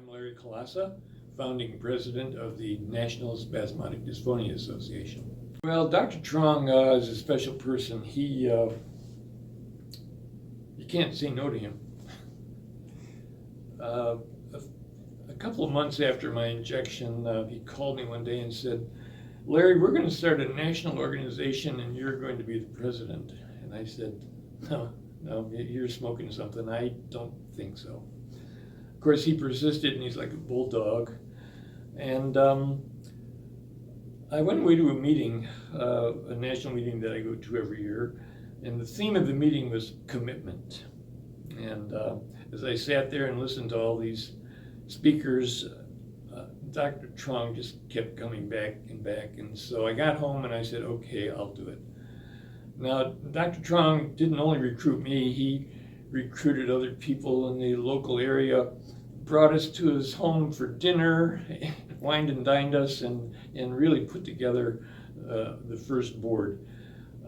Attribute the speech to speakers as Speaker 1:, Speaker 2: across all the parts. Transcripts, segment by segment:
Speaker 1: I'm Larry Kolasa, founding president of the National Spasmodic Dysphonia Association. Well, Dr. Trong is a special person. You can't say no to him. A couple of months after my injection, he called me one day and said, "Larry, we're going to start a national organization and you're going to be the president." And I said, no, you're smoking something. I don't think so. Of course, he persisted, and he's like a bulldog. And I went away to a meeting, a national meeting that I go to every year, and the theme of the meeting was commitment. And as I sat there and listened to all these speakers, Dr. Trong just kept coming back and back. And so I got home and I said, okay, I'll do it. Now, Dr. Trong didn't only recruit me, he recruited other people in the local area, brought us to his home for dinner, wined and dined us, and really put together the first board.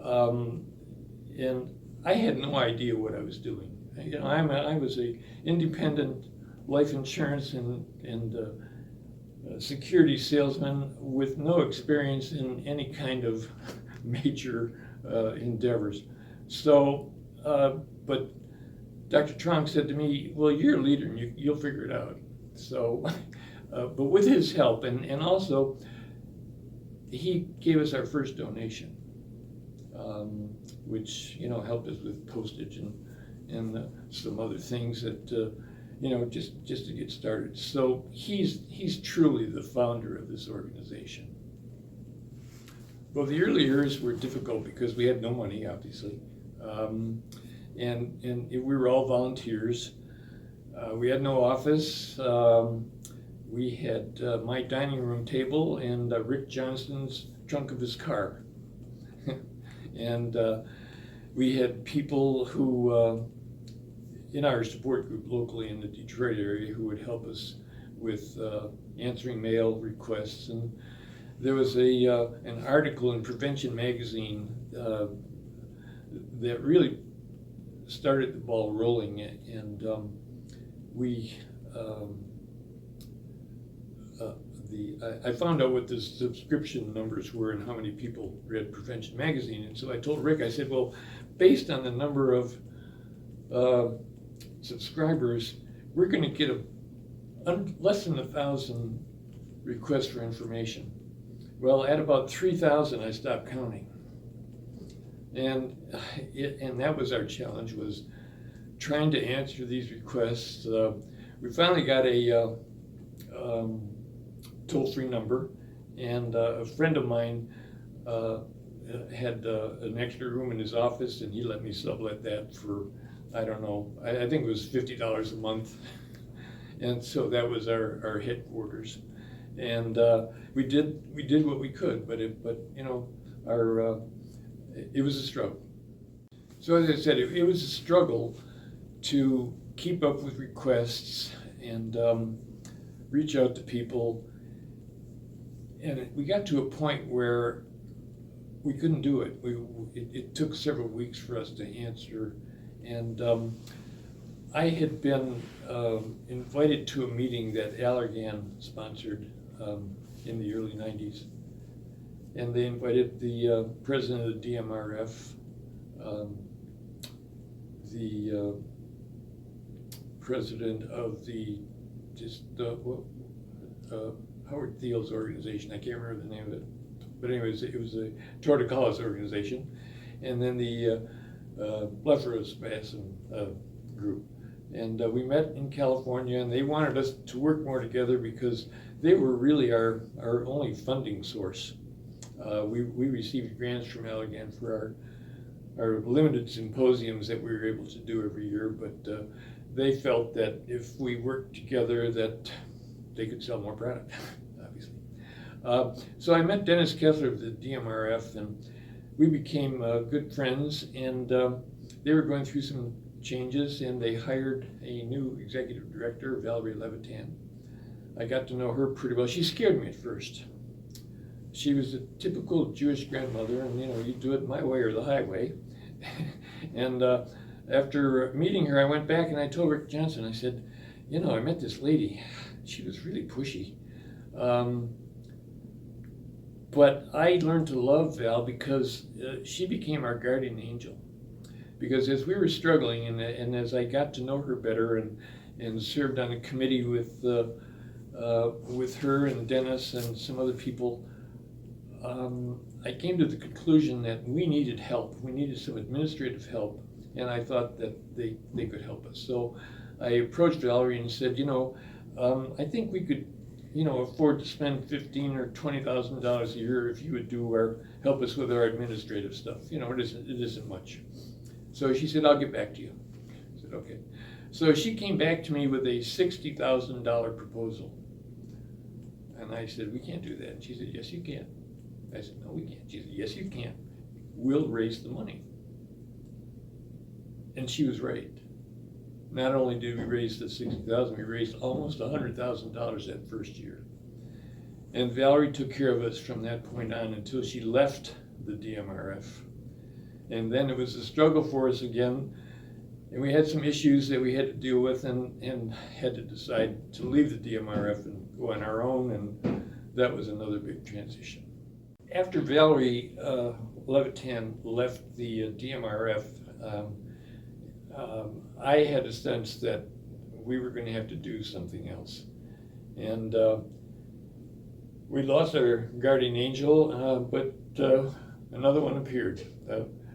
Speaker 1: And I had no idea what I was doing. You know, I was a independent life insurance and security salesman with no experience in any kind of major endeavors. So, but Dr. Trong said to me, "Well, you're a leader and you'll figure it out." So, but with his help, and also he gave us our first donation, which helped us with postage and some other things that just to get started. So he's truly the founder of this organization. Well, the early years were difficult because we had no money, obviously, and we were all volunteers. We had no office. We had my dining room table and Rick Johnston's trunk of his car. And we had people who, in our support group locally in the Detroit area, who would help us with answering mail requests. And there was an article in Prevention magazine that really started the ball rolling, and I found out what the subscription numbers were and how many people read Prevention magazine. And so I told Rick, I said, well, based on the number of subscribers, we're going to get less than 1,000 requests for information. Well, at about 3,000, I stopped counting. And that was our challenge, was trying to answer these requests. We finally got a toll-free number, and a friend of mine had an extra room in his office, and he let me sublet that for, I don't know, I think it was $50 a month. And so that was our headquarters. And we did what we could, but it was a struggle. So as I said, it was a struggle to keep up with requests and reach out to people. And we got to a point where we couldn't do it. It took several weeks for us to answer. And I had been invited to a meeting that Allergan sponsored in the early 90s. And they invited the president of the DMRF, the president of Howard Thiel's organization. I can't remember the name of it. But anyways, it was a torticollis organization. And then the blepharospasm group. And we met in California, and they wanted us to work more together because they were really our only funding source. We received grants from Allergan for our limited symposiums that we were able to do every year, but they felt that if we worked together that they could sell more product, obviously. So I met Dennis Kessler of the DMRF, and we became good friends, and they were going through some changes, and they hired a new executive director, Valerie Levitan. I got to know her pretty well. She scared me at first. She was a typical Jewish grandmother, and you do it my way or the highway. And after meeting her, I went back and I told Rick Johnson, I said, I met this lady. She was really pushy. But I learned to love Val because she became our guardian angel. Because as we were struggling, and as I got to know her better and served on a committee with her and Dennis and some other people, I came to the conclusion that we needed help. We needed some administrative help, and I thought that they could help us. So I approached Valerie and said, I think we could, afford to spend $15,000 or $20,000 a year if you would help us with our administrative stuff. It isn't much. So she said, I'll get back to you. I said, okay. So she came back to me with a $60,000 proposal. And I said, we can't do that. And she said, yes, you can. I said, no, we can't. She said, yes, you can. We'll raise the money. And she was right. Not only did we raise the $60,000, we raised almost $100,000 that first year. And Valerie took care of us from that point on until she left the DMRF. And then it was a struggle for us again. And we had some issues that we had to deal with and had to decide to leave the DMRF and go on our own. And that was another big transition. After Valerie Levitan left the DMRF, I had a sense that we were going to have to do something else. And we lost our guardian angel, but another one appeared.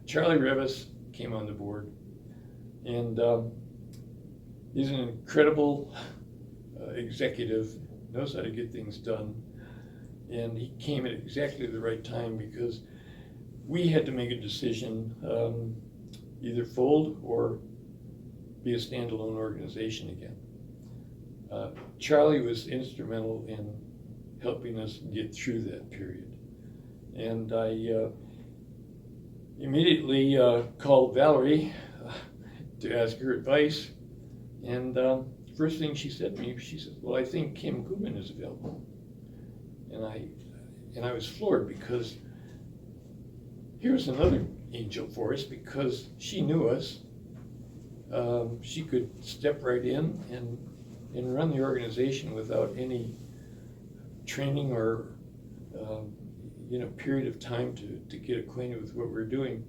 Speaker 1: Charlie Revis came on the board, and he's an incredible executive, knows how to get things done, and he came at exactly the right time because we had to make a decision, either fold or be a standalone organization again. Charlie was instrumental in helping us get through that period. And I immediately called Valerie to ask her advice. And first thing she said to me, she said, well, I think Kim Kubin is available. And I was floored because here's another angel for us because she knew us. She could step right in and run the organization without any training or period of time to get acquainted with what we're doing.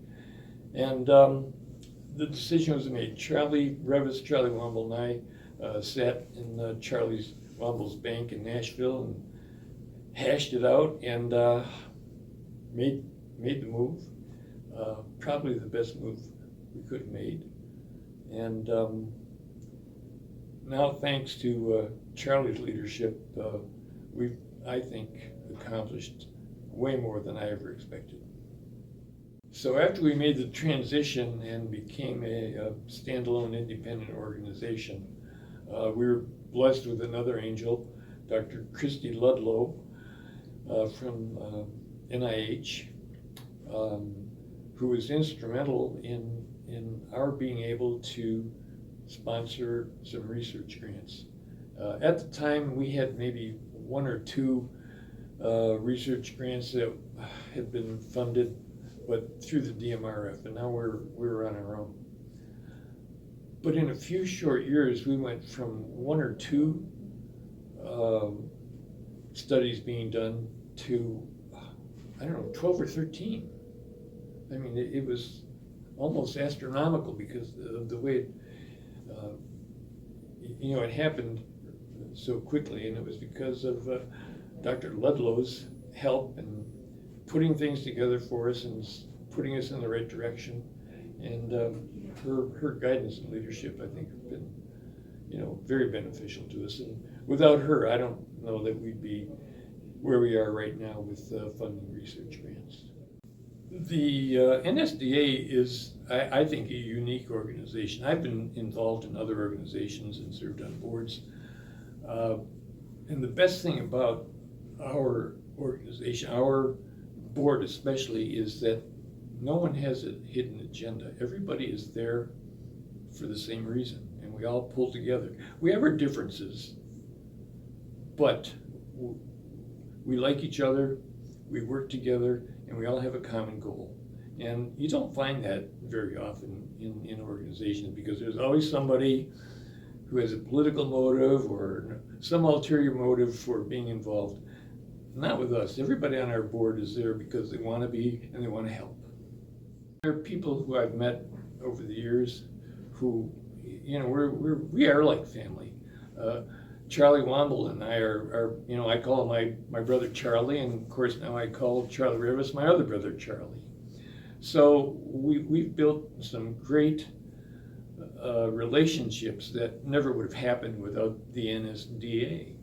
Speaker 1: And the decision was made. Charlie Revis, Charlie Womble, and I sat in Charlie Womble's bank in Nashville and hashed it out and made the move. Probably the best move we could have made. And now, thanks to Charlie's leadership, we've, I think, accomplished way more than I ever expected. So after we made the transition and became a standalone independent organization, we were blessed with another angel, Dr. Christy Ludlow from NIH, who was instrumental in our being able to sponsor some research grants. At the time, we had maybe one or two research grants that had been funded, but through the DMRF, and now we're on our own. But in a few short years, we went from one or two studies being done to, 12 or 13. I mean, it was almost astronomical because of the way it happened so quickly, and it was because of Dr. Ludlow's help and putting things together for us and putting us in the right direction, and her guidance and leadership, I think, have been, very beneficial to us. And without her, I don't know that we'd be where we are right now with funding research grants. The NSDA is, I think, a unique organization. I've been involved in other organizations and served on boards. And the best thing about our organization, our board especially, is that no one has a hidden agenda. Everybody is there for the same reason, and we all pull together. We have our differences, but we like each other, we work together, and we all have a common goal. And you don't find that very often in organizations because there's always somebody who has a political motive or some ulterior motive for being involved. Not with us. Everybody on our board is there because they want to be and they want to help. There are people who I've met over the years who, you know, we are like family. Charlie Womble and I are, you know, I call my brother Charlie, and of course now I call Charlie Rivas my other brother Charlie. So we've built some great relationships that never would have happened without the NSDA,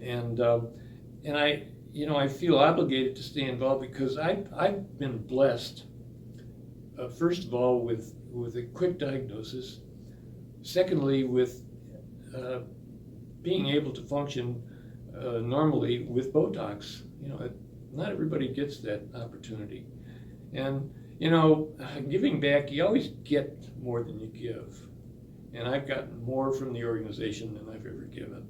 Speaker 1: and I, you know, I feel obligated to stay involved because I've been blessed. First of all, with a quick diagnosis. Secondly, with being able to function normally with Botox. You know, not everybody gets that opportunity. And, you know, giving back, you always get more than you give. And I've gotten more from the organization than I've ever given.